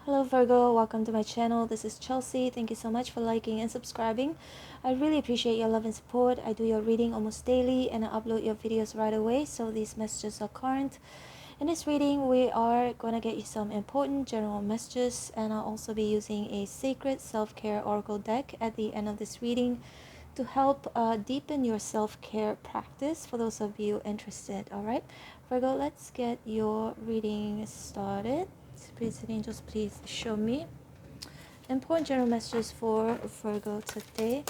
Hello Virgo, welcome to my channel. This is Chelsea. Thank you so much for liking and subscribing. I really appreciate your love and support. I do your reading almost daily and I upload your videos right away, so these messages are current. In this reading, we are going to get you some important general messages, and I'll also be using a sacred self-care oracle deck at the end of this reading to help deepen your self-care practice for those of you interested. Alright, Virgo, let's get your reading started. Spirits and angels, please show me important general messages for Virgo today.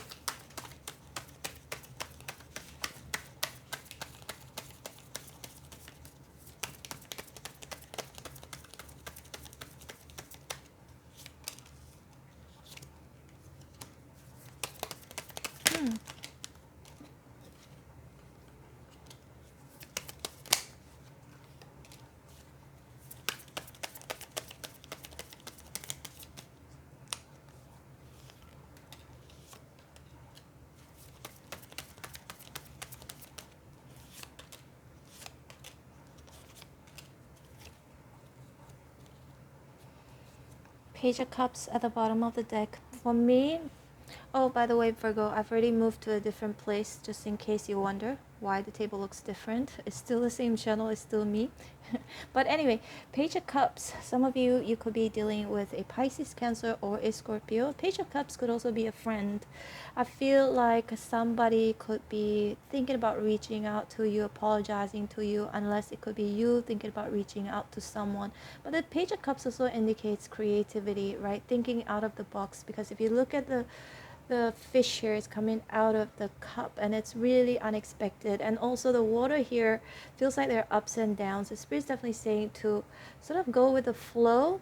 Page of Cups at the bottom of the deck. For me, oh, by the way, Virgo, I've already moved to a different place, just in case you wonder why the table looks different. It's still the same channel, it's still me. But anyway, Page of Cups. Some of you could be dealing with a Pisces, Cancer, or a Scorpio. Page of Cups could also be a friend. I feel like somebody could be thinking about reaching out to you, apologizing to you, unless it could be you thinking about reaching out to someone. But the Page of Cups also indicates creativity, right? Thinking out of the box, because if you look at the fish here is coming out of the cup and it's really unexpected, and also the water here feels like there are ups and downs. The spirit's definitely saying to sort of go with the flow,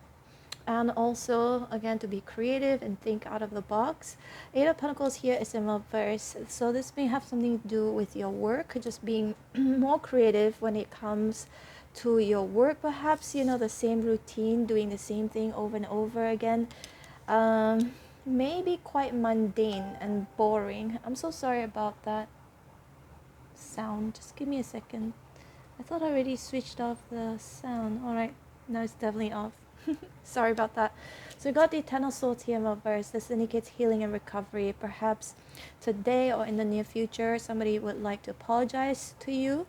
and also again to be creative and think out of the box. Eight of Pentacles here is in reverse, so this may have something to do with your work, just being more creative when it comes to your work. Perhaps, you know, the same routine, doing the same thing over and over again. Maybe quite mundane and boring. I'm so sorry about that sound. Just give me a second. I thought I already switched off the sound. Alright, now it's definitely off. Sorry about that. So we got the Ten of Swords here in reverse. This indicates healing and recovery. Perhaps today or in the near future, somebody would like to apologize to you.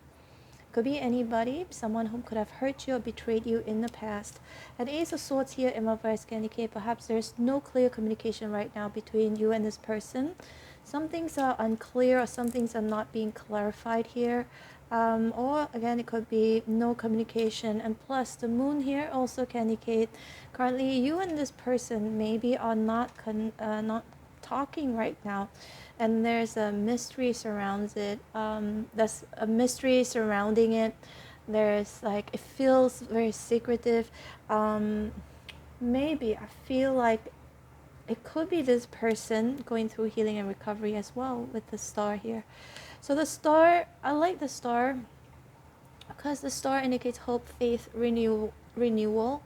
Could be anybody, someone who could have hurt you or betrayed you in the past. And Ace of Swords here in reverse can indicate perhaps there's no clear communication right now between you and this person. Some things are unclear, or some things are not being clarified here. Or again, it could be no communication. And plus, the moon here also can indicate currently you and this person maybe are not talking right now, and there's a mystery surrounds it. There's a mystery surrounding it. There's like, it feels very secretive. Maybe I feel like it could be this person going through healing and recovery as well, with the star here. So the star, I like the star because the star indicates hope, faith, renewal.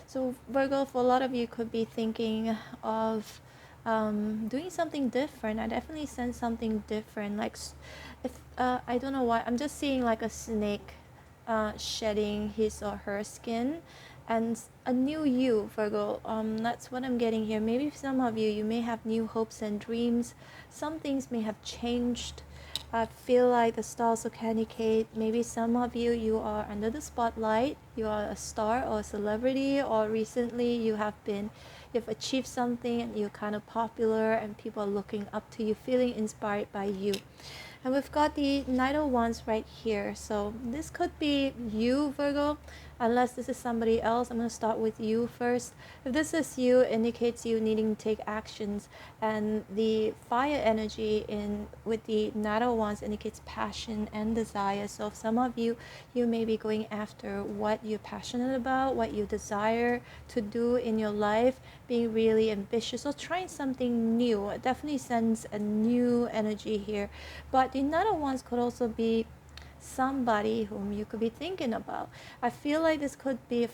So Virgo, for a lot of you, could be thinking of doing something different. I definitely sense something different. Like, if I don't know why, I'm just seeing like a snake shedding his or her skin, and a new you, Virgo. That's what I'm getting here. Maybe some of you may have new hopes and dreams. Some things may have changed. I feel like the stars will indicate maybe some of you are under the spotlight. You are a star or a celebrity, or recently you've achieved something and you're kind of popular and people are looking up to you, feeling inspired by you. And we've got the Knight of Wands right here. So this could be you, Virgo, unless this is somebody else. I'm going to start with you first. If this is you, it indicates you needing to take actions. And the fire energy with the Knight of Wands indicates passion and desire. So some of you may be going after what you're passionate about, what you desire to do in your life, being really ambitious or trying something new. It definitely sends a new energy here. But the Knight of Wands could also be somebody whom you could be thinking about. I feel like this could be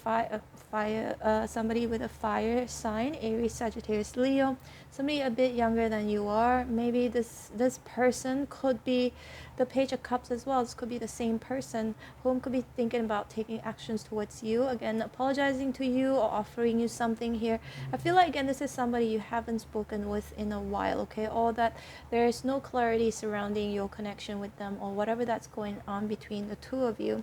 somebody with a fire sign, Aries, Sagittarius, Leo, somebody a bit younger than you are. Maybe this person could be the Page of Cups as well. This could be the same person whom could be thinking about taking actions towards you. Again, apologizing to you or offering you something here. I feel like, again, this is somebody you haven't spoken with in a while, okay? Or that there is no clarity surrounding your connection with them or whatever that's going on between the two of you.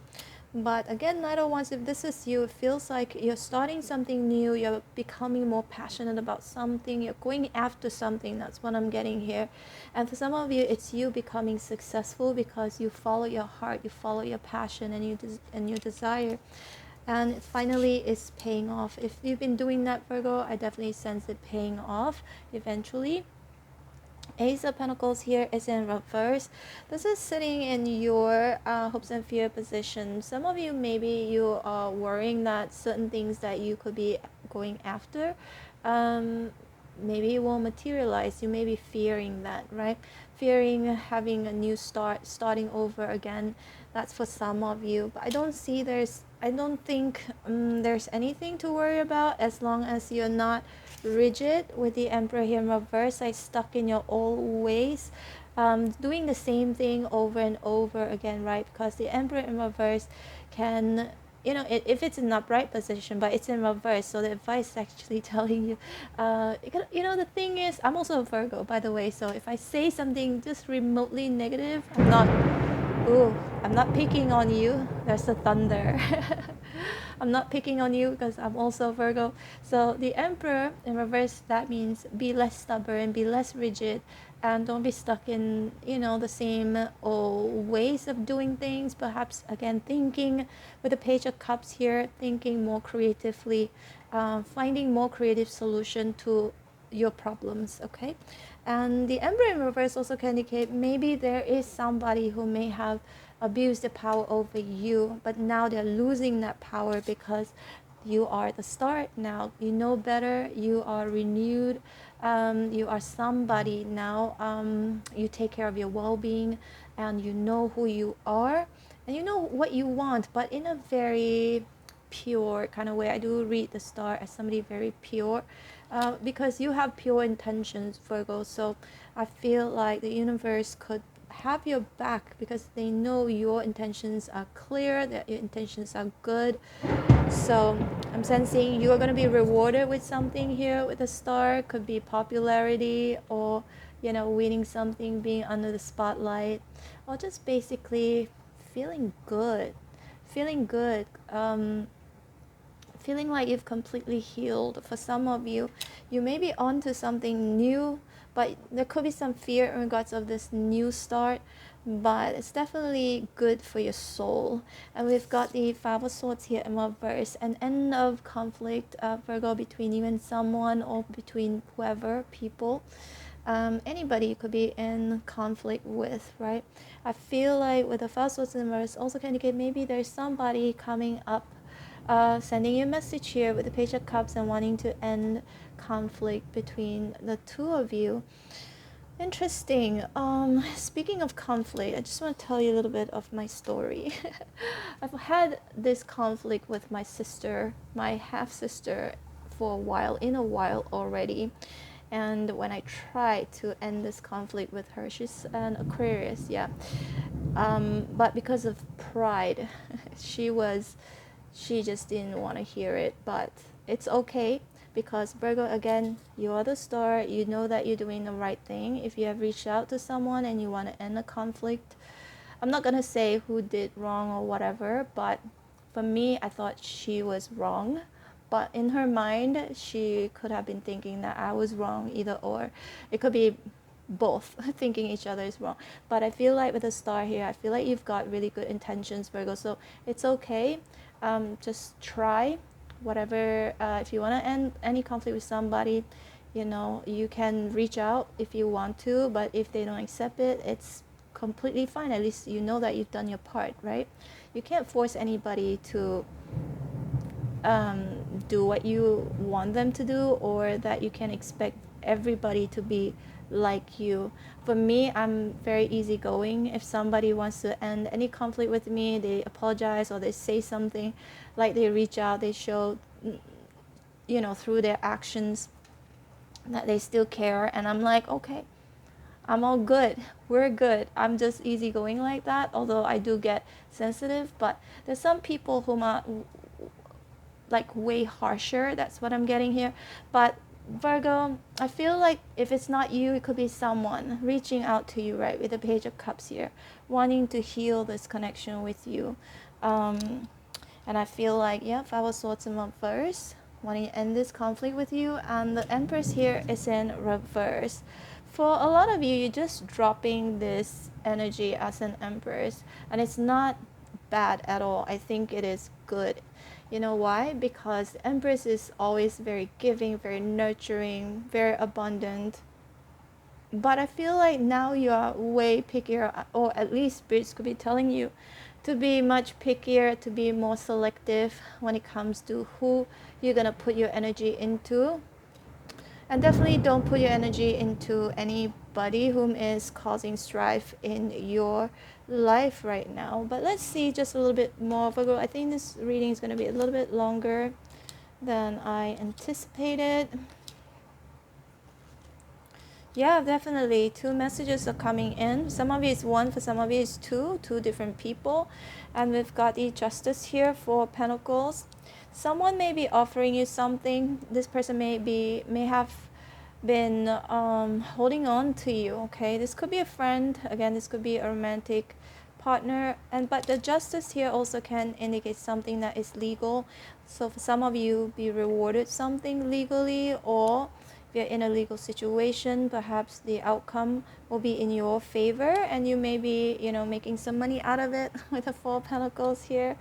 But again, Knight of Wands, if this is you, it feels like you're starting something new, you're becoming more passionate about something, you're going after something. That's what I'm getting here. And for some of you, it's you becoming successful because you follow your heart, you follow your passion and your desire. And finally, it's paying off. If you've been doing that, Virgo, I definitely sense it paying off eventually. Ace of Pentacles here is in reverse. This is sitting in your hopes and fear position. Some of you, maybe you are worrying that certain things that you could be going after, maybe it won't materialize. You may be fearing that, right? Fearing having a new start, starting over again. That's for some of you. But I don't think there's anything to worry about as long as you're not rigid with the Emperor here in reverse, like stuck in your old ways, doing the same thing over and over again, right? Because the Emperor in reverse can, if it's in an upright position, but it's in reverse, so the advice is actually telling you, the thing is, I'm also a Virgo, by the way, so if I say something just remotely negative, I'm not picking on you. There's the thunder. I'm not picking on you because I'm also Virgo. So the Emperor in reverse, that means be less stubborn, be less rigid, and don't be stuck in, the same old ways of doing things. Perhaps, again, thinking with the Page of Cups here, thinking more creatively, finding more creative solution to your problems, okay? And the Emperor in reverse also can indicate maybe there is somebody who may have abused the power over you, but now they're losing that power because you are the star now. You know better, you are renewed, you are somebody now. You take care of your well-being and you know who you are and you know what you want, but in a very pure kind of way. I do read the star as somebody very pure, because you have pure intentions, Virgo. So I feel like the universe could have your back because they know your intentions are clear, that your intentions are good. So I'm sensing you are going to be rewarded with something here with the star. Could be popularity or winning something, being under the spotlight, or just basically feeling good, feeling like you've completely healed. For some of you, you may be onto something new, but there could be some fear in regards of this new start, but it's definitely good for your soul. And we've got the Five of Swords here in reverse, an end of conflict, Virgo, between you and someone or between whoever, people. Anybody you could be in conflict with, right? I feel like with the Five of Swords in reverse also can indicate maybe there's somebody coming up, sending you a message here with the Page of Cups and wanting to end conflict between the two of you. Interesting. Speaking of conflict, I just want to tell you a little bit of my story. I've had this conflict with my sister, my half-sister, for a while already. And when I tried to end this conflict with her, she's an Aquarius, yeah. But because of pride, she just didn't want to hear it. But it's okay, because Virgo, again, you are the star. You know that you're doing the right thing. If you have reached out to someone and you want to end a conflict, I'm not going to say who did wrong or whatever, but for me, I thought she was wrong. But in her mind, she could have been thinking that I was wrong, either or. It could be both, thinking each other is wrong. But I feel like with the star here, I feel like you've got really good intentions, Virgo. So it's okay. Just try whatever. If you want to end any conflict with somebody, you can reach out if you want to. But if they don't accept it, it's completely fine. At least you know that you've done your part, right? You can't force anybody to do what you want them to do, or that you can expect everybody to be like you. For me, I'm very easygoing. If somebody wants to end any conflict with me, they apologize or they say something, like they reach out, they show, you know, through their actions that they still care, and I'm like, okay, I'm all good, we're good. I'm just easygoing like that, although I do get sensitive. But there's some people who are like way harsher. That's what I'm getting here. But Virgo, I feel like if it's not you, it could be someone reaching out to you, right? With the Page of Cups here, wanting to heal this connection with you. And I feel like, yeah, Five of Swords in reverse, wanting to end this conflict with you. And the Empress here is in reverse. For a lot of you, you're just dropping this energy as an Empress. And it's not bad at all. I think it is good. You know why? Because the Empress is always very giving, very nurturing, very abundant. But I feel like now you are way pickier, or at least spirits could be telling you to be much pickier, to be more selective when it comes to who you're going to put your energy into. And definitely don't put your energy into anybody whom is causing strife in your life right now. But let's see just a little bit more, Virgo. I think this reading is going to be a little bit longer than I anticipated. Yeah, definitely. Two messages are coming in. Some of it is one, for some of it is two different people. And we've got the Justice here for Pentacles. Someone may be offering you something. This person may have been holding on to you, okay? This could be a friend. Again, this could be a romantic partner. But the Justice here also can indicate something that is legal. So for some of you, be rewarded something legally, or if you're in a legal situation, perhaps the outcome will be in your favor and you may be, you know, making some money out of it with the Four of Pentacles here.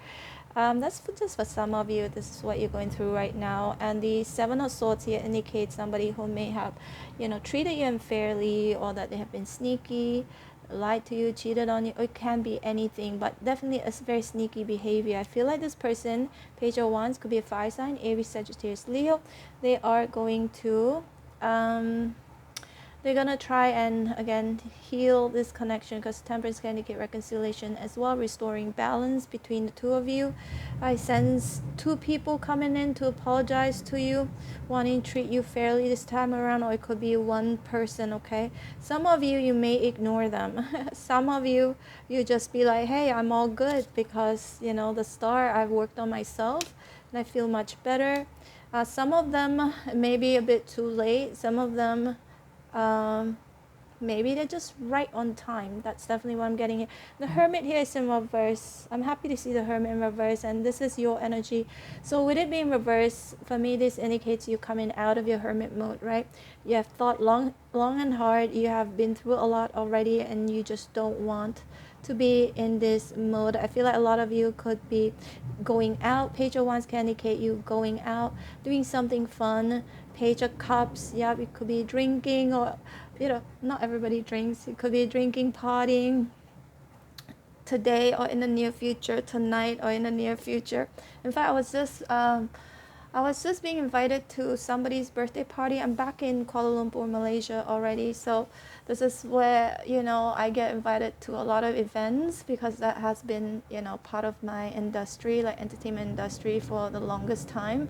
That's just for some of you. This is what you're going through right now. And the Seven of Swords here indicates somebody who may have, you know, treated you unfairly, or that they have been sneaky, lied to you, cheated on you. It can be anything, but definitely a very sneaky behavior. I feel like this person, Page of Wands, could be a fire sign, Aries, Sagittarius, Leo. They are going to they're gonna try and again heal this connection, because Temperance can indicate reconciliation as well, restoring balance between the two of you. I sense two people coming in to apologize to you, wanting to treat you fairly this time around, or it could be one person, okay? Some of you, you may ignore them. Some of you, you just be like, hey, I'm all good, because, you know, the star, I've worked on myself and I feel much better. Some of them may be a bit too late. Some of them maybe they're just right on time. That's definitely what I'm getting here. The Hermit here is in reverse. I'm happy to see the Hermit in reverse, and this is your energy. So with it being reverse, for me this indicates you coming out of your Hermit mode, right? You have thought long and hard. You have been through a lot already, and you just don't want to be in this mode. I feel like a lot of you could be going out. Page of Wands can indicate you going out, doing something fun. Page of Cups, yeah, it could be drinking, or, you know, not everybody drinks. It could be drinking, partying today or in the near future, tonight or in the near future. In fact, I was just being invited to somebody's birthday party. I'm back in Kuala Lumpur, Malaysia already. So this is where, you know, I get invited to a lot of events, because that has been, you know, part of my industry, like entertainment industry, for the longest time.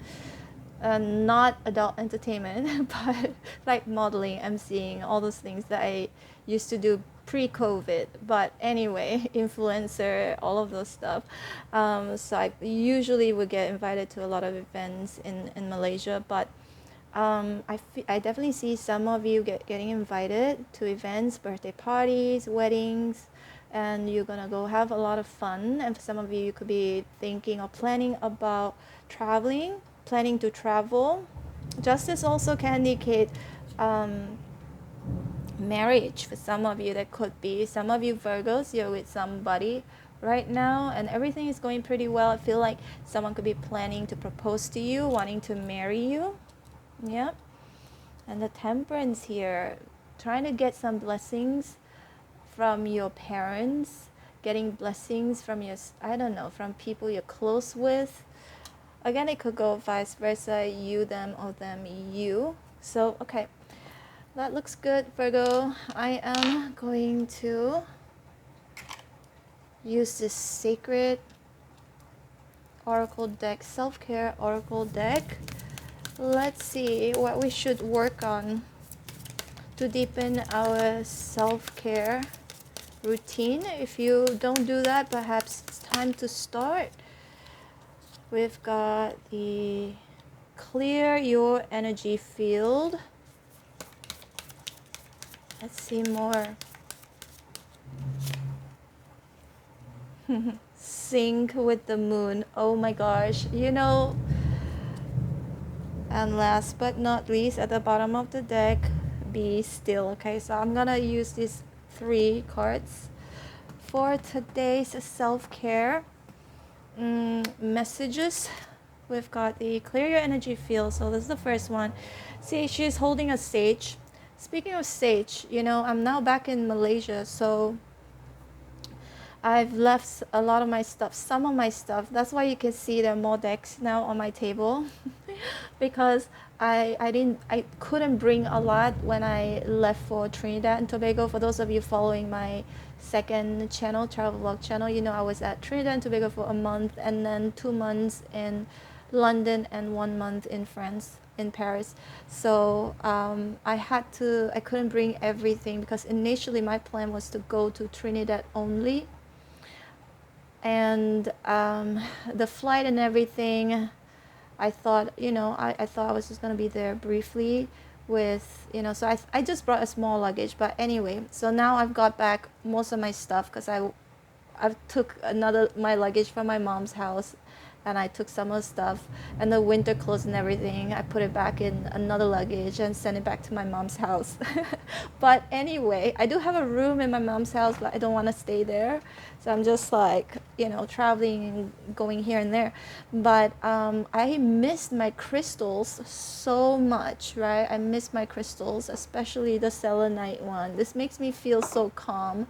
Not adult entertainment, but like modeling, emceeing, all those things that I used to do pre-COVID. But anyway, influencer, all of those stuff. So I usually would get invited to a lot of events in Malaysia. But I definitely see some of you getting invited to events, birthday parties, weddings, and you're gonna go have a lot of fun. And for some of you, you could be thinking or planning about traveling, planning to travel. Justice also can indicate marriage. For some of you, that could be. Some of you Virgos, you're with somebody right now and everything is going pretty well. I feel like someone could be planning to propose to you, wanting to marry you. Yeah. And the Temperance here, trying to get some blessings from your parents, getting blessings from your, I don't know, from people you're close with. Again, it could go vice versa, you, them, or them, you. So, okay. that looks good, Virgo. I am going to use this sacred oracle deck, self-care oracle deck. Let's see what we should work on to deepen our self-care routine. If you don't do that, perhaps it's time to start. We've got the clear your energy field. Let's see more. Sync with the moon. Oh my gosh. You know, and last but not least, at the bottom of the deck, be still. Okay, so I'm gonna use these 3 cards for today's self-care messages. We've got the clear your energy field. So this is the first one. See, she's holding a sage. Speaking of sage, you know, I'm now back in Malaysia, so I've left a lot of my stuff, some of my stuff. That's why you can see there are more decks now on my table because I couldn't bring a lot when I left for Trinidad and Tobago. For those of you following my second channel, travel vlog channel, you know I was at Trinidad and Tobago for a month, and then 2 months in London and 1 month in France, in Paris. So I couldn't bring everything because initially my plan was to go to Trinidad only, and the flight and everything, I thought, you know, I thought I was just gonna be there briefly with, you know, so I just brought a small luggage. But anyway, so now I've got back most of my stuff because I took my luggage from my mom's house, and I took some of the stuff and the winter clothes and everything. I put it back in another luggage and sent it back to my mom's house. But anyway, I do have a room in my mom's house, but I don't want to stay there. So I'm just like, you know, traveling and going here and there. But I missed my crystals so much, right? I missed my crystals, especially the selenite one. This makes me feel so calm.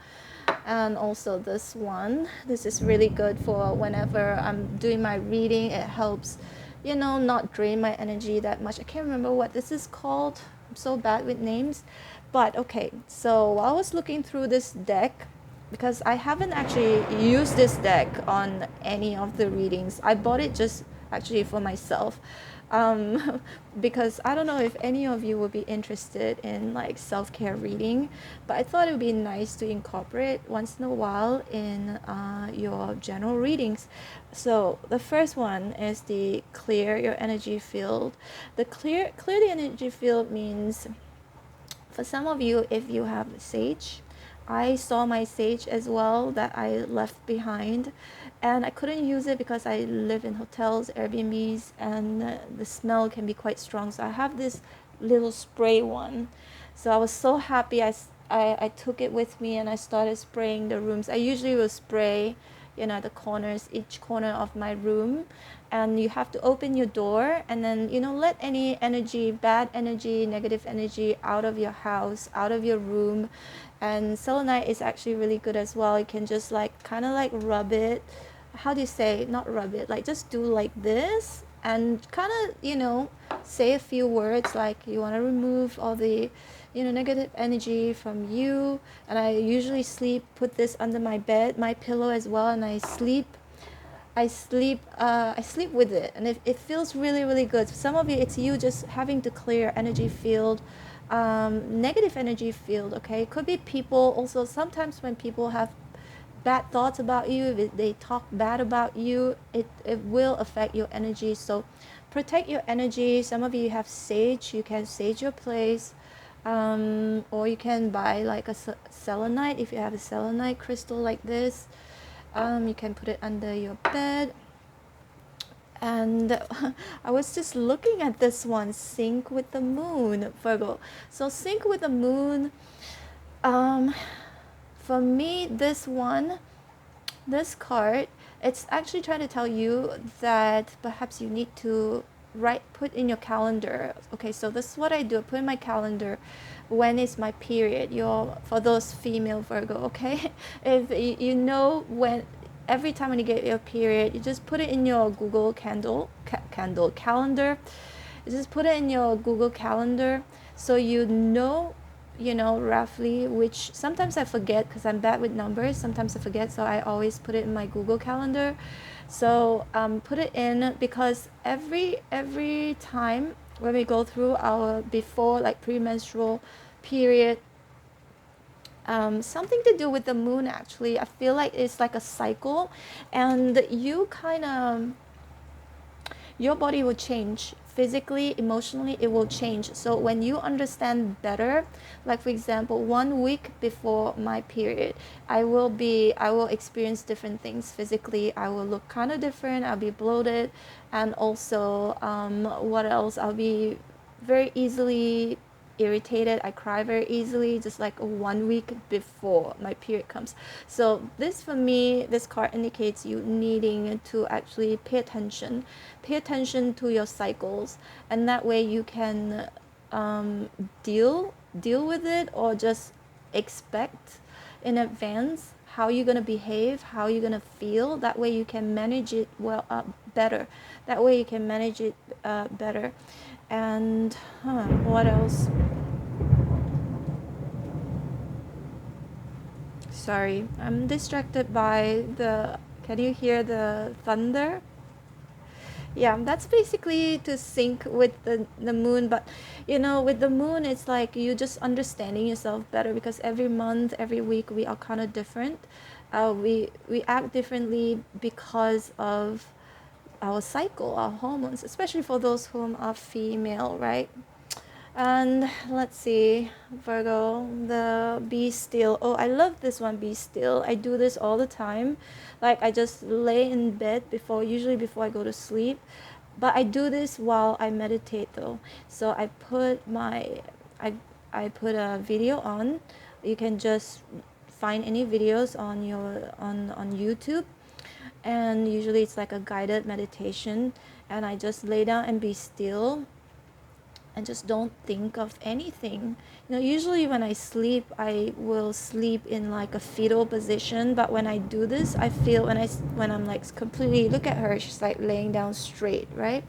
And also this one, this is really good for whenever I'm doing my reading. It helps, you know, not drain my energy that much. I can't remember what this is called. I'm so bad with names. But okay, so while I was looking through this deck, because I haven't actually used this deck on any of the readings, I bought it just actually for myself, because I don't know if any of you would be interested in like self-care reading, but I thought it would be nice to incorporate once in a while in your general readings. So the first one is the clear your energy field. The clear the energy field means, for some of you, if you have sage, I saw my sage as well that I left behind, and I couldn't use it because I live in hotels, Airbnbs, and the smell can be quite strong. So I have this little spray one. So I was so happy I took it with me and I started spraying the rooms. I usually will spray, you know, the corners, each corner of my room, and you have to open your door and then, you know, let any energy, bad energy, negative energy out of your house, out of your room. And selenite is actually really good as well. You can just like kind of like rub it, how do you say, not rub it, like just do like this and kind of, you know, say a few words like you want to remove all the, you know, negative energy from you. And I usually put this under my bed, my pillow as well, and I sleep with it, and it feels really, really good. For some of you, it's you just having to clear energy field, negative energy field. Okay, it could be people also. Sometimes when people have bad thoughts about you, if they talk bad about you, it will affect your energy. So protect your energy. Some of you have sage, you can sage your place, or you can buy like a selenite. If you have a selenite crystal like this, you can put it under your bed. And I was just looking at this one, sync with the moon, Virgo. So sync with the moon, for me, this card, it's actually trying to tell you that perhaps you need to put in your calendar. Okay, so this is what I do. I put in my calendar when is my period. For those female Virgo, okay? If you know when, every time when you get your period, you just put it in your Google calendar, Just put it in your Google Calendar so you know, roughly which. Sometimes I forget because I'm bad with numbers. Sometimes I forget, so I always put it in my Google Calendar. So put it in, because every time when we go through our before, like premenstrual period, something to do with the moon, actually. I feel like it's like a cycle, and you kind of, your body will change physically, emotionally, it will change. So when you understand better, like for example, 1 week before my period, I will experience different things physically. I will look kind of different, I'll be bloated, and also what else, I'll be very easily irritated. I cry very easily, just like 1 week before my period comes. So this, for me, this card indicates you needing to actually pay attention to your cycles, and that way you can deal with it, or just expect in advance how you're going to behave, how you're going to feel. That way you can manage it better. That way you can manage it better. And what else? Sorry, I'm distracted by the, can you hear the thunder? Yeah, that's basically to sync with the moon. But with the moon, it's like you just understanding yourself better, because every month, every week, we are kind of different. We act differently because of our cycle, our hormones, especially for those whom are female, right? And let's see, Virgo, the be still. Oh, I love this one, be still. I do this all the time. Like, I just lay in bed usually before I go to sleep. But I do this while I meditate though. So I put I put a video on. You can just find any videos on on YouTube, and usually it's like a guided meditation, and I just lay down and be still and just don't think of anything. Usually when I sleep, I will sleep in like a fetal position, but when I do this, I feel when I'm like completely, look at her, she's like laying down straight, right?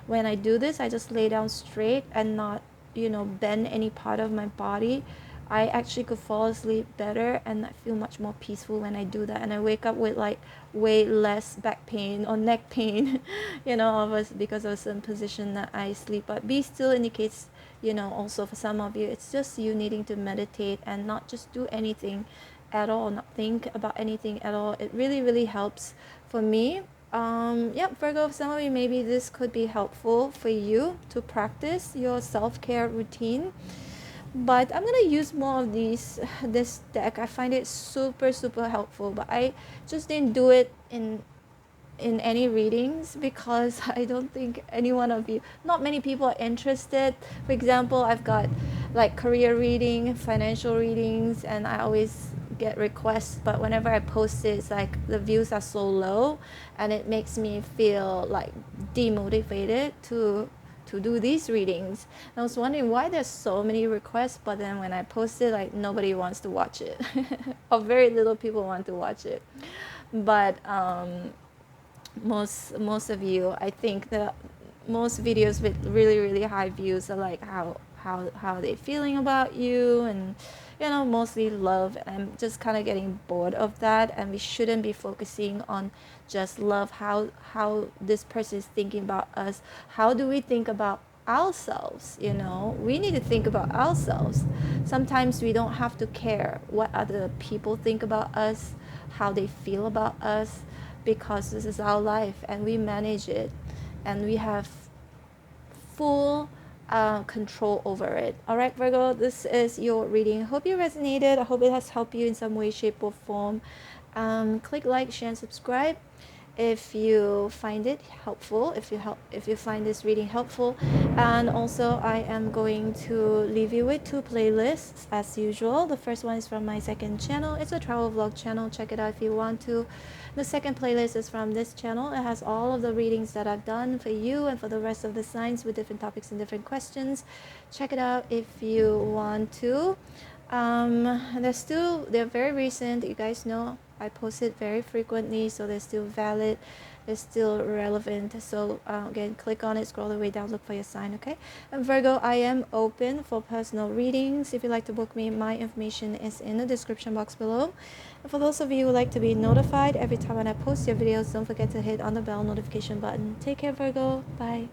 When I do this, I just lay down straight and not, bend any part of my body. I actually could fall asleep better, and I feel much more peaceful when I do that. And I wake up with like way less back pain or neck pain, because of a certain position that I sleep. But be still indicates, also for some of you, it's just you needing to meditate and not just do anything at all, not think about anything at all. It really, really helps for me. Yeah, Virgo, for some of you, maybe this could be helpful for you to practice your self-care routine. But I'm gonna use more of this deck. I find it super, super helpful, but I just didn't do it in any readings, because I don't think any one of you, not many people are interested. For example, I've got like career reading, financial readings, and I always get requests, but whenever I post it, it's like the views are so low, and it makes me feel like demotivated to do these readings. And I was wondering why there's so many requests, but then when I post it, like nobody wants to watch it or very little people want to watch it. But most of you, I think the most videos with really, really high views are like how they feeling about you, and mostly love. And I'm just kind of getting bored of that, and we shouldn't be focusing on just love, how this person is thinking about us. How do we think about ourselves? We need to think about ourselves. Sometimes we don't have to care what other people think about us, how they feel about us, because this is our life and we manage it, and we have full control over it. All right, Virgo, this is your reading. Hope you resonated. I hope it has helped you in some way, shape, or form. Click like, share, and subscribe if you find it helpful, if you find this reading helpful. And also, I am going to leave you with 2 playlists as usual. The first one is from my second channel. It's a travel vlog channel. Check it out if you want to. The second playlist is from this channel. It has all of the readings that I've done for you and for the rest of the signs with different topics and different questions. Check it out if you want to. they're very recent. You guys know I post it very frequently, so they're still valid, they're still relevant. So again, click on it, scroll the way down, look for your sign. Okay. And Virgo, I am open for personal readings. If you'd like to book me, my information is in the description box below. And for those of you who like to be notified every time when I post your videos, don't forget to hit on the bell notification button. Take care, Virgo. Bye.